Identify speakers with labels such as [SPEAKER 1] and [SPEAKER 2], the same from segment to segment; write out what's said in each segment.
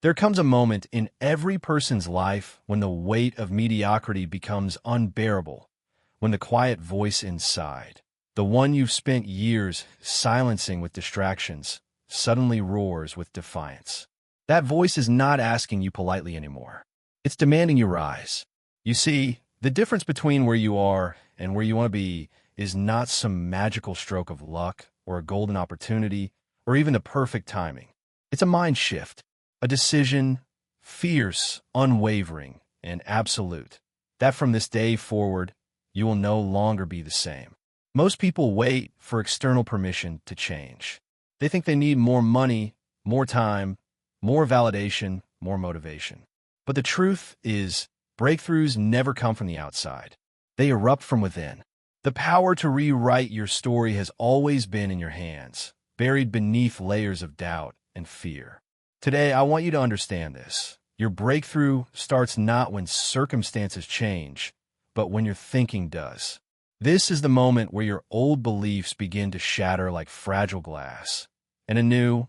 [SPEAKER 1] There comes a moment in every person's life when the weight of mediocrity becomes unbearable, when the quiet voice inside, the one you've spent years silencing with distractions, suddenly roars with defiance. That voice is not asking you politely anymore. It's demanding you rise. You see, the difference between where you are and where you want to be is not some magical stroke of luck or a golden opportunity or even the perfect timing. It's a mind shift, a decision, fierce, unwavering, and absolute, that from this day forward, you will no longer be the same. Most people wait for external permission to change. They think they need more money, more time, more validation, more motivation. But the truth is, breakthroughs never come from the outside. They erupt from within. The power to rewrite your story has always been in your hands, buried beneath layers of doubt and fear. Today, I want you to understand this. Your breakthrough starts not when circumstances change, but when your thinking does. This is the moment where your old beliefs begin to shatter like fragile glass, and a new,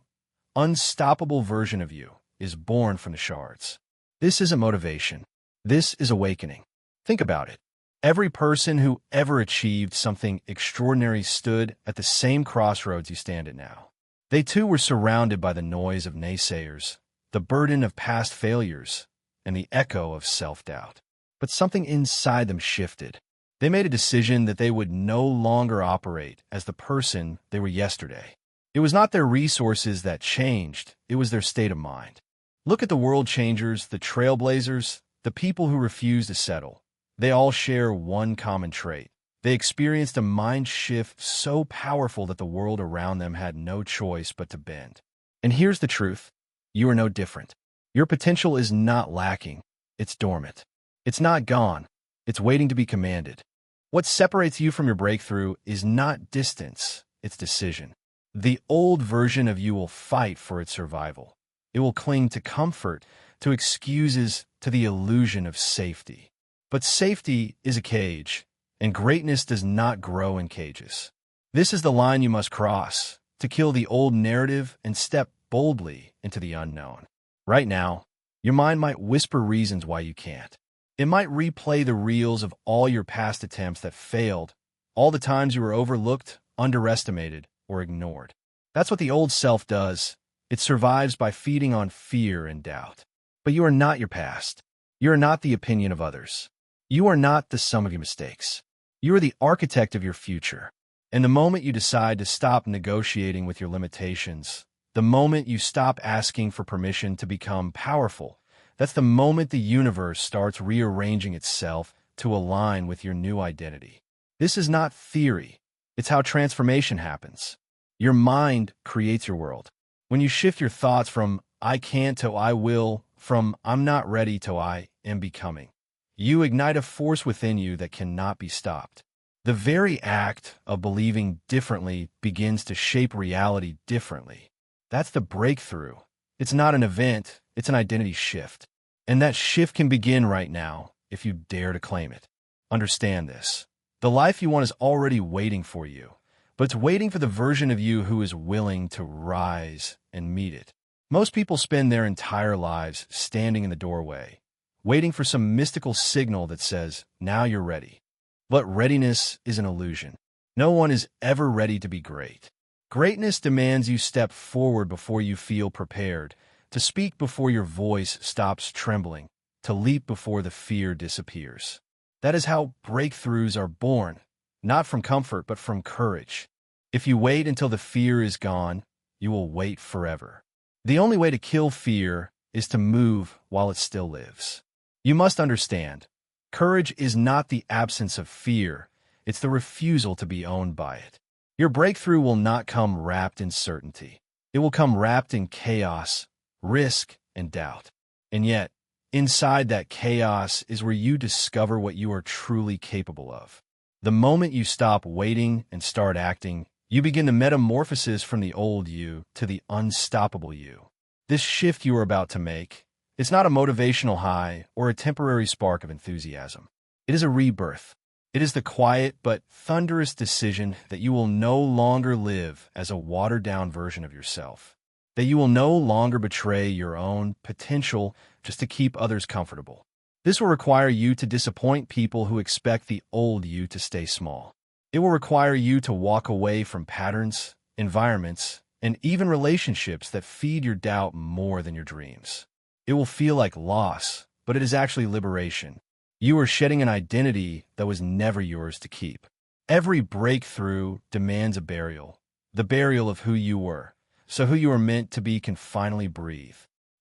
[SPEAKER 1] unstoppable version of you is born from the shards. This isn't motivation. This is awakening. Think about it. Every person who ever achieved something extraordinary stood at the same crossroads you stand at now. They too were surrounded by the noise of naysayers, the burden of past failures, and the echo of self-doubt. But something inside them shifted. They made a decision that they would no longer operate as the person they were yesterday. It was not their resources that changed, it was their state of mind. Look at the world changers, the trailblazers, the people who refuse to settle. They all share one common trait. They experienced a mind shift so powerful that the world around them had no choice but to bend. And here's the truth. You are no different. Your potential is not lacking. It's dormant. It's not gone. It's waiting to be commanded. What separates you from your breakthrough is not distance, it's decision. The old version of you will fight for its survival. It will cling to comfort, to excuses, to the illusion of safety. But safety is a cage, and greatness does not grow in cages. This is the line you must cross, to kill the old narrative and step boldly into the unknown. Right now, your mind might whisper reasons why you can't. It might replay the reels of all your past attempts that failed, all the times you were overlooked, underestimated, or ignored. That's what the old self does. It survives by feeding on fear and doubt. But you are not your past. You are not the opinion of others. You are not the sum of your mistakes. You are the architect of your future. And the moment you decide to stop negotiating with your limitations, the moment you stop asking for permission to become powerful, that's the moment the universe starts rearranging itself to align with your new identity. This is not theory. It's how transformation happens. Your mind creates your world. When you shift your thoughts from I can't to I will, from I'm not ready to I am becoming, you ignite a force within you that cannot be stopped. The very act of believing differently begins to shape reality differently. That's the breakthrough. It's not an event, it's an identity shift. And that shift can begin right now if you dare to claim it. Understand this. The life you want is already waiting for you, but it's waiting for the version of you who is willing to rise and meet it. Most people spend their entire lives standing in the doorway, waiting for some mystical signal that says, now you're ready. But readiness is an illusion. No one is ever ready to be great. Greatness demands you step forward before you feel prepared, to speak before your voice stops trembling, to leap before the fear disappears. That is how breakthroughs are born, not from comfort but from courage. If you wait until the fear is gone, you will wait forever. The only way to kill fear is to move while it still lives. You must understand, courage is not the absence of fear, it's the refusal to be owned by it. Your breakthrough will not come wrapped in certainty. It will come wrapped in chaos, risk, and doubt. And yet, inside that chaos is where you discover what you are truly capable of. The moment you stop waiting and start acting, you begin the metamorphosis from the old you to the unstoppable you. This shift you are about to make, it's not a motivational high or a temporary spark of enthusiasm. It is a rebirth. It is the quiet but thunderous decision that you will no longer live as a watered-down version of yourself. that you will no longer betray your own potential just to keep others comfortable. This will require you to disappoint people who expect the old you to stay small. It will require you to walk away from patterns, environments, and even relationships that feed your doubt more than your dreams. It will feel like loss, but it is actually liberation. You are shedding an identity that was never yours to keep. Every breakthrough demands a burial, the burial of who you were, so who you are meant to be can finally breathe.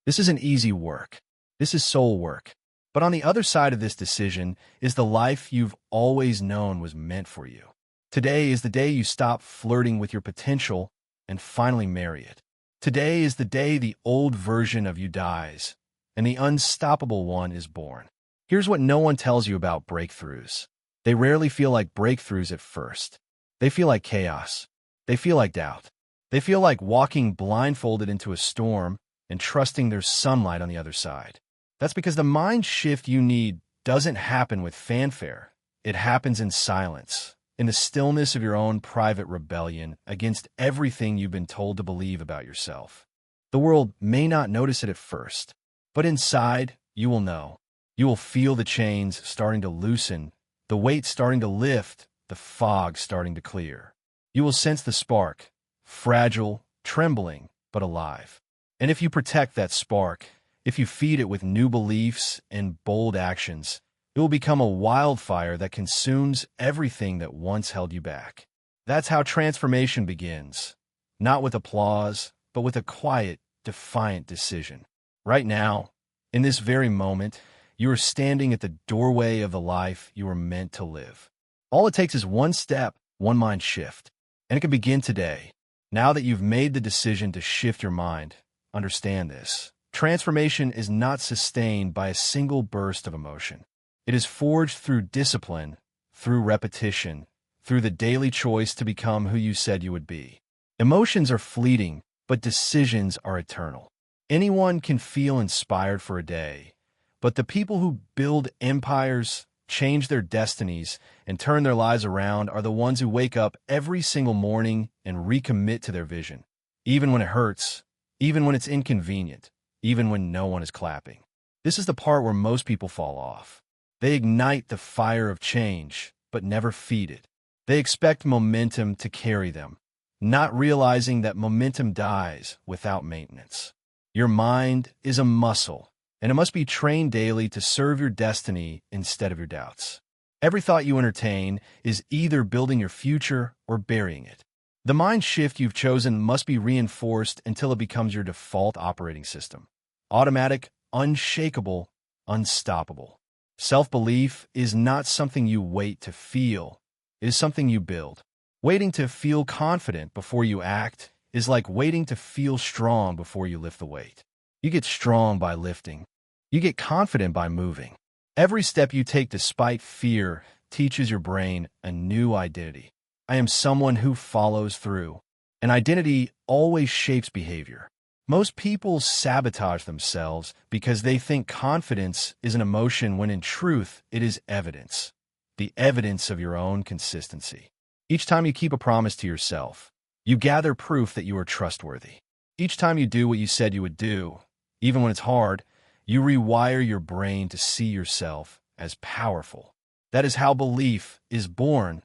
[SPEAKER 1] This isn't easy work. This is soul work. But on the other side of this decision is the life you've always known was meant for you. Today is the day you stop flirting with your potential and finally marry it. Today is the day the old version of you dies and the unstoppable one is born. Here's what no one tells you about breakthroughs. They rarely feel like breakthroughs at first. They feel like chaos. They feel like doubt. They feel like walking blindfolded into a storm and trusting there's sunlight on the other side. That's because the mind shift you need doesn't happen with fanfare. It happens in silence, in the stillness of your own private rebellion against everything you've been told to believe about yourself. The world may not notice it at first, but inside, you will know. You will feel the chains starting to loosen, the weight starting to lift, the fog starting to clear. You will sense the spark, fragile, trembling, but alive. And if you protect that spark, if you feed it with new beliefs and bold actions, it will become a wildfire that consumes everything that once held you back. That's how transformation begins, not with applause, but with a quiet, defiant decision. Right now, in this very moment, you are standing at the doorway of the life you were meant to live. All it takes is one step, one mind shift, and it can begin today. Now that you've made the decision to shift your mind, understand this. Transformation is not sustained by a single burst of emotion. It is forged through discipline, through repetition, through the daily choice to become who you said you would be. Emotions are fleeting, but decisions are eternal. Anyone can feel inspired for a day, but the people who build empires, change their destinies, and turn their lives around are the ones who wake up every single morning and recommit to their vision, even when it hurts, even when it's inconvenient, even when no one is clapping. This is the part where most people fall off. They ignite the fire of change, but never feed it. They expect momentum to carry them, not realizing that momentum dies without maintenance. Your mind is a muscle, and it must be trained daily to serve your destiny instead of your doubts. Every thought you entertain is either building your future or burying it. The mind shift you've chosen must be reinforced until it becomes your default operating system. Automatic, unshakable, unstoppable. Self-belief is not something you wait to feel. It is something you build. Waiting to feel confident before you act is like waiting to feel strong before you lift the weight. You get strong by lifting. You get confident by moving. Every step you take despite fear teaches your brain a new identity. I am someone who follows through. An identity always shapes behavior. Most people sabotage themselves because they think confidence is an emotion when in truth it is evidence. The evidence of your own consistency. Each time you keep a promise to yourself, you gather proof that you are trustworthy. Each time you do what you said you would do, even when it's hard, you rewire your brain to see yourself as powerful. That is how belief is born,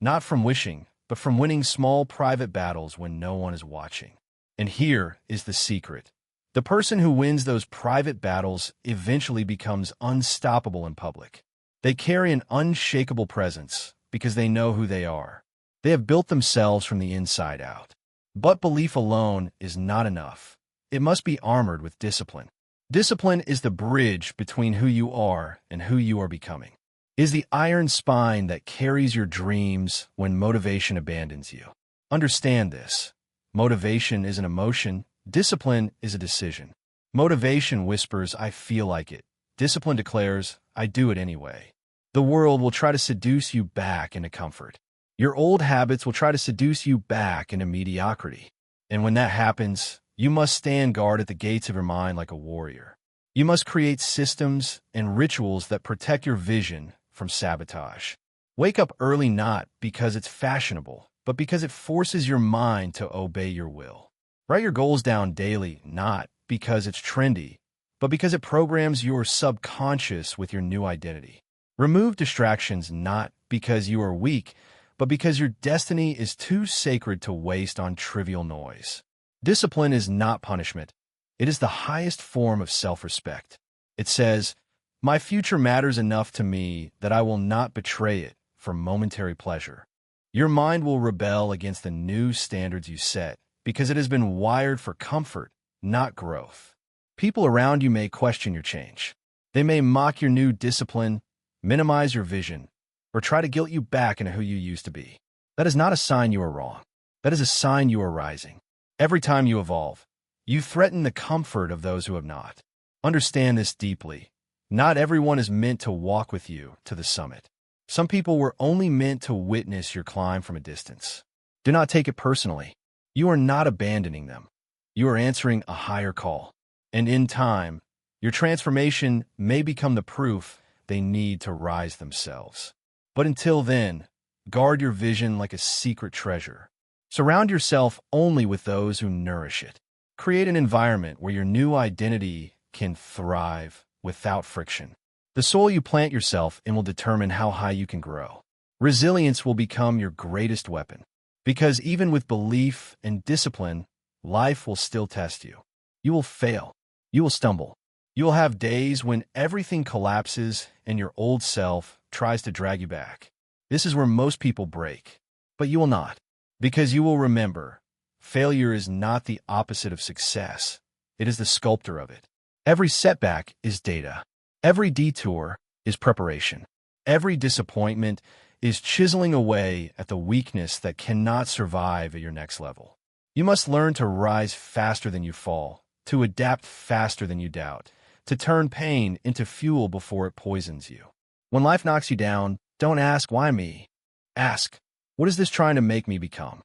[SPEAKER 1] not from wishing, but from winning small private battles when no one is watching. And here is the secret. The person who wins those private battles eventually becomes unstoppable in public. They carry an unshakable presence because they know who they are. They have built themselves from the inside out. But belief alone is not enough. It must be armored with discipline. Discipline is the bridge between who you are and who you are becoming. It is the iron spine that carries your dreams when motivation abandons you. Understand this. Motivation is an emotion. Discipline is a decision. Motivation whispers, I feel like it. Discipline declares, I do it anyway. The world will try to seduce you back into comfort. Your old habits will try to seduce you back into mediocrity. And when that happens, you must stand guard at the gates of your mind like a warrior. You must create systems and rituals that protect your vision from sabotage. Wake up early not because it's fashionable, but because it forces your mind to obey your will. Write your goals down daily, not because it's trendy, but because it programs your subconscious with your new identity. Remove distractions not because you are weak, but because your destiny is too sacred to waste on trivial noise. Discipline is not punishment. It is the highest form of self-respect. It says, "My future matters enough to me that I will not betray it for momentary pleasure." Your mind will rebel against the new standards you set because it has been wired for comfort, not growth. People around you may question your change. They may mock your new discipline, minimize your vision, or try to guilt you back into who you used to be. That is not a sign you are wrong. That is a sign you are rising. Every time you evolve, you threaten the comfort of those who have not. Understand this deeply. Not everyone is meant to walk with you to the summit. Some people were only meant to witness your climb from a distance. Do not take it personally. You are not abandoning them. You are answering a higher call. And in time, your transformation may become the proof they need to rise themselves. But until then, guard your vision like a secret treasure. Surround yourself only with those who nourish it. Create an environment where your new identity can thrive without friction. The soil you plant yourself in will determine how high you can grow. Resilience will become your greatest weapon. Because even with belief and discipline, life will still test you. You will fail. You will stumble. You will have days when everything collapses and your old self tries to drag you back. This is where most people break. But you will not. Because you will remember, failure is not the opposite of success. It is the sculptor of it. Every setback is data. Every detour is preparation. Every disappointment is chiseling away at the weakness that cannot survive at your next level. You must learn to rise faster than you fall, to adapt faster than you doubt, to turn pain into fuel before it poisons you. When life knocks you down, don't ask, "Why me?" Ask, "What is this trying to make me become?"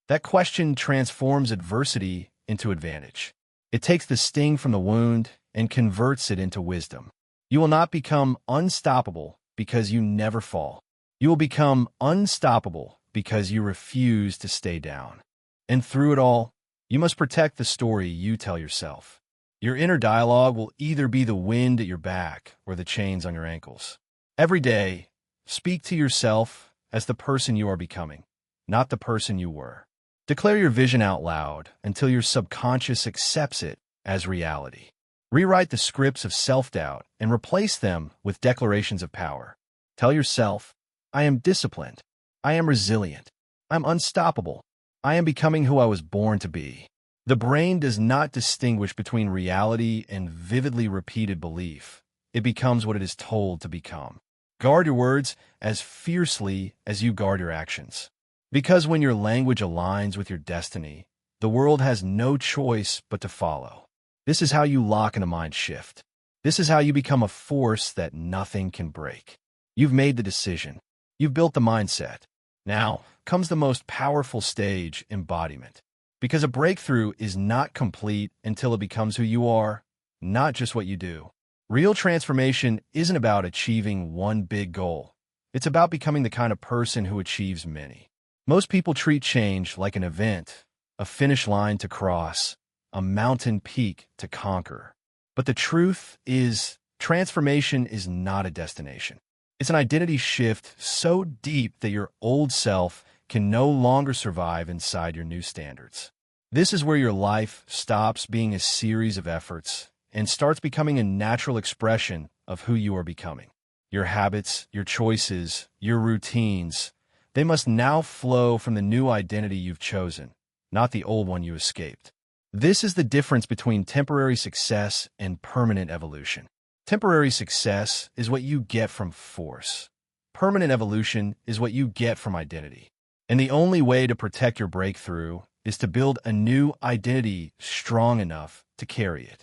[SPEAKER 1] That question transforms adversity into advantage. It takes the sting from the wound and converts it into wisdom. You will not become unstoppable because you never fall. You will become unstoppable because you refuse to stay down. And through it all, you must protect the story you tell yourself. Your inner dialogue will either be the wind at your back or the chains on your ankles. Every day, speak to yourself as the person you are becoming, not the person you were. Declare your vision out loud until your subconscious accepts it as reality. Rewrite the scripts of self-doubt and replace them with declarations of power. Tell yourself, "I am disciplined. I am resilient. I'm unstoppable. I am becoming who I was born to be." The brain does not distinguish between reality and vividly repeated belief. It becomes what it is told to become. Guard your words as fiercely as you guard your actions. Because when your language aligns with your destiny, the world has no choice but to follow. This is how you lock in a mind shift. This is how you become a force that nothing can break. You've made the decision. You've built the mindset. Now comes the most powerful stage, embodiment. Because a breakthrough is not complete until it becomes who you are, not just what you do. Real transformation isn't about achieving one big goal. It's about becoming the kind of person who achieves many. Most people treat change like an event, a finish line to cross, a mountain peak to conquer. But the truth is, transformation is not a destination. It's an identity shift so deep that your old self can no longer survive inside your new standards. This is where your life stops being a series of efforts and starts becoming a natural expression of who you are becoming. Your habits, your choices, your routines, they must now flow from the new identity you've chosen, not the old one you escaped. This is the difference between temporary success and permanent evolution. Temporary success is what you get from force. Permanent evolution is what you get from identity. And the only way to protect your breakthrough is to build a new identity strong enough to carry it.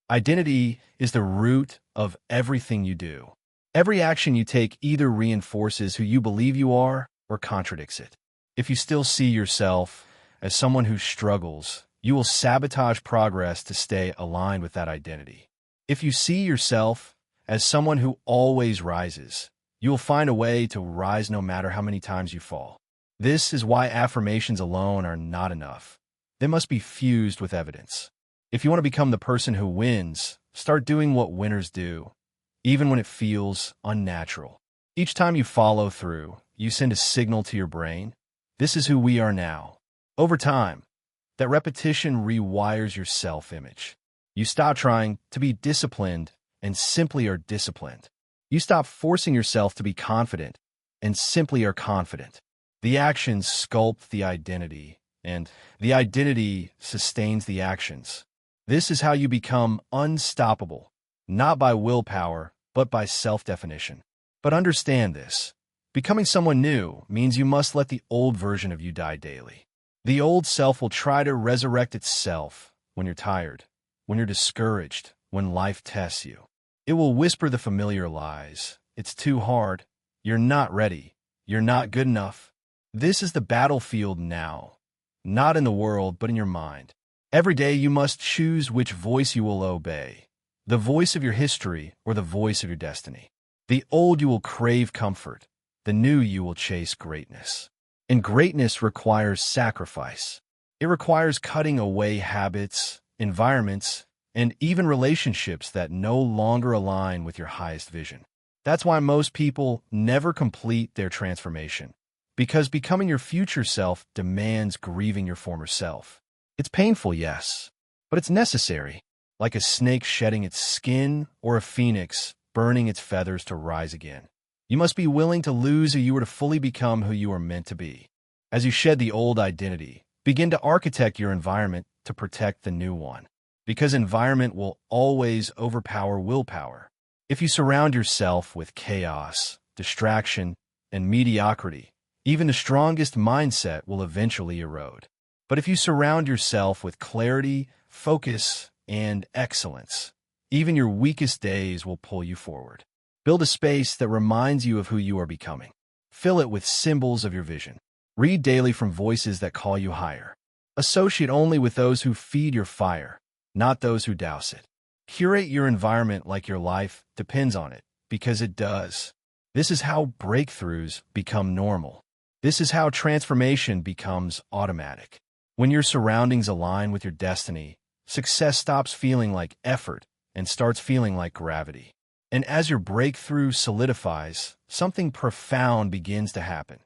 [SPEAKER 1] Identity is the root of everything you do. Every action you take either reinforces who you believe you are or contradicts it. If you still see yourself as someone who struggles, you will sabotage progress to stay aligned with that identity. If you see yourself as someone who always rises, you will find a way to rise no matter how many times you fall. This is why affirmations alone are not enough. They must be fused with evidence. If you want to become the person who wins, start doing what winners do, even when it feels unnatural. Each time you follow through, you send a signal to your brain. This is who we are now. Over time, that repetition rewires your self-image. You stop trying to be disciplined and simply are disciplined. You stop forcing yourself to be confident and simply are confident. The actions sculpt the identity, and the identity sustains the actions. This is how you become unstoppable, not by willpower, but by self-definition. But understand this. Becoming someone new means you must let the old version of you die daily. The old self will try to resurrect itself when you're tired, when you're discouraged, when life tests you. It will whisper the familiar lies. It's too hard. You're not ready. You're not good enough. This is the battlefield now, not in the world, but in your mind. Every day you must choose which voice you will obey, the voice of your history or the voice of your destiny. The old you will crave comfort. The new you will chase greatness. And greatness requires sacrifice. It requires cutting away habits, environments, and even relationships that no longer align with your highest vision. That's why most people never complete their transformation, because becoming your future self demands grieving your former self. It's painful, yes, but it's necessary, like a snake shedding its skin or a phoenix burning its feathers to rise again. You must be willing to lose who you were to fully become who you are meant to be. As you shed the old identity, begin to architect your environment to protect the new one, because environment will always overpower willpower. If you surround yourself with chaos, distraction, and mediocrity, even the strongest mindset will eventually erode. But if you surround yourself with clarity, focus, and excellence, even your weakest days will pull you forward. Build a space that reminds you of who you are becoming. Fill it with symbols of your vision. Read daily from voices that call you higher. Associate only with those who feed your fire, not those who douse it. Curate your environment like your life depends on it, because it does. This is how breakthroughs become normal. This is how transformation becomes automatic. When your surroundings align with your destiny, success stops feeling like effort and starts feeling like gravity. And as your breakthrough solidifies, something profound begins to happen.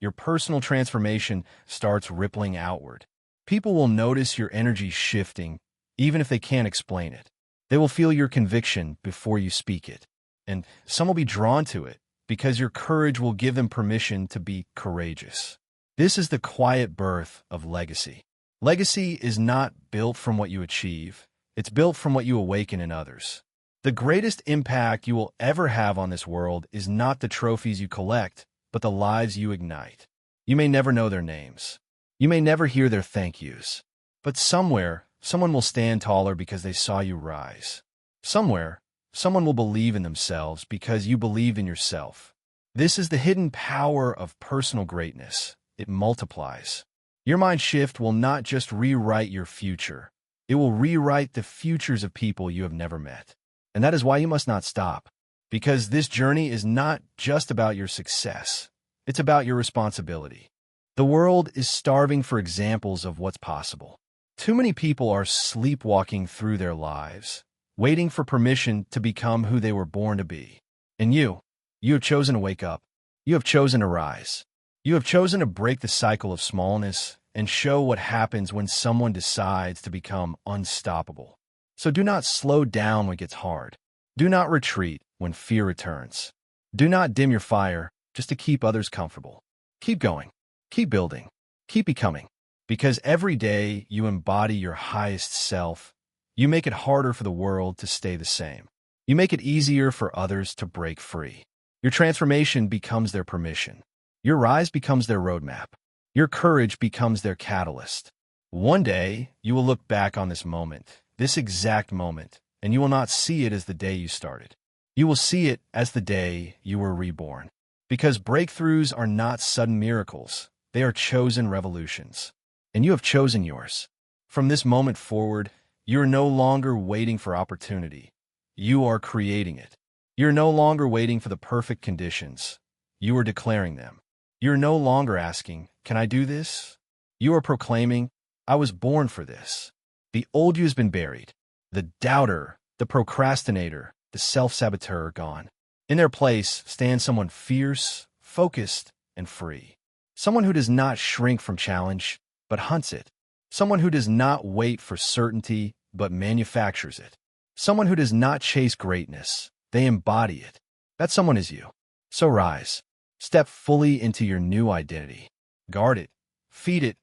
[SPEAKER 1] Your personal transformation starts rippling outward. People will notice your energy shifting, even if they can't explain it. They will feel your conviction before you speak it. And some will be drawn to it because your courage will give them permission to be courageous. This is the quiet birth of legacy. Legacy is not built from what you achieve. It's built from what you awaken in others. The greatest impact you will ever have on this world is not the trophies you collect, but the lives you ignite. You may never know their names. You may never hear their thank yous. But somewhere, someone will stand taller because they saw you rise. Somewhere, someone will believe in themselves because you believed in yourself. This is the hidden power of personal greatness. It multiplies. Your mind shift will not just rewrite your future. It will rewrite the futures of people you have never met. And that is why you must not stop. Because this journey is not just about your success. It's about your responsibility. The world is starving for examples of what's possible. Too many people are sleepwalking through their lives, waiting for permission to become who they were born to be. And you have chosen to wake up. You have chosen to rise. You have chosen to break the cycle of smallness and show what happens when someone decides to become unstoppable. So do not slow down when it gets hard. Do not retreat when fear returns. Do not dim your fire just to keep others comfortable. Keep going. Keep building. Keep becoming. Because every day you embody your highest self, you make it harder for the world to stay the same. You make it easier for others to break free. Your transformation becomes their permission. Your rise becomes their roadmap. Your courage becomes their catalyst. One day, you will look back on this moment, this exact moment, and you will not see it as the day you started. You will see it as the day you were reborn. Because breakthroughs are not sudden miracles. They are chosen revolutions. And you have chosen yours. From this moment forward, you are no longer waiting for opportunity. You are creating it. You're no longer waiting for the perfect conditions. You are declaring them. You're no longer asking, "Can I do this?" You are proclaiming, I was born for this. The old you has been buried. The doubter, the procrastinator, the self-saboteur are gone. In their place stands someone fierce, focused, and free. Someone who does not shrink from challenge, but hunts it. Someone who does not wait for certainty, but manufactures it. Someone who does not chase greatness, they embody it. That someone is you. So rise. Step fully into your new identity. Guard it. Feed it.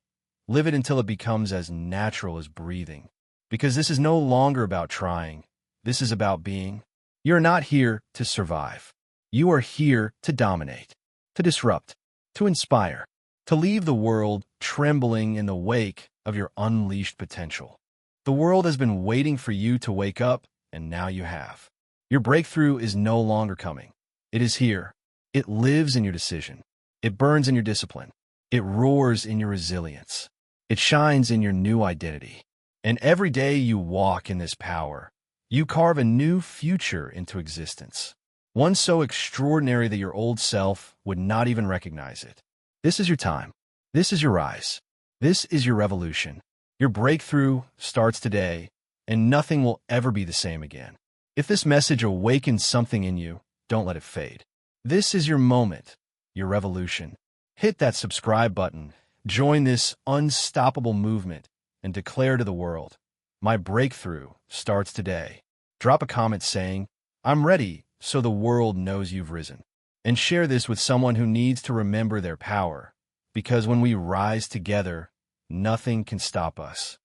[SPEAKER 1] Live it until it becomes as natural as breathing. Because this is no longer about trying. This is about being. You're not here to survive. You are here to dominate, to disrupt, to inspire, to leave the world trembling in the wake of your unleashed potential. The world has been waiting for you to wake up, and now you have. Your breakthrough is no longer coming. It is here. It lives in your decision. It burns in your discipline. It roars in your resilience. It shines in your new identity. And every day you walk in this power, you carve a new future into existence. One so extraordinary that your old self would not even recognize it. This is your time. This is your rise. This is your revolution. Your breakthrough starts today, and nothing will ever be the same again. If this message awakens something in you, don't let it fade. This is your moment, your revolution. Hit that subscribe button, join this unstoppable movement, and declare to the world, my breakthrough starts today. Drop a comment saying, I'm ready, so the world knows you've risen. And share this with someone who needs to remember their power, because when we rise together, nothing can stop us.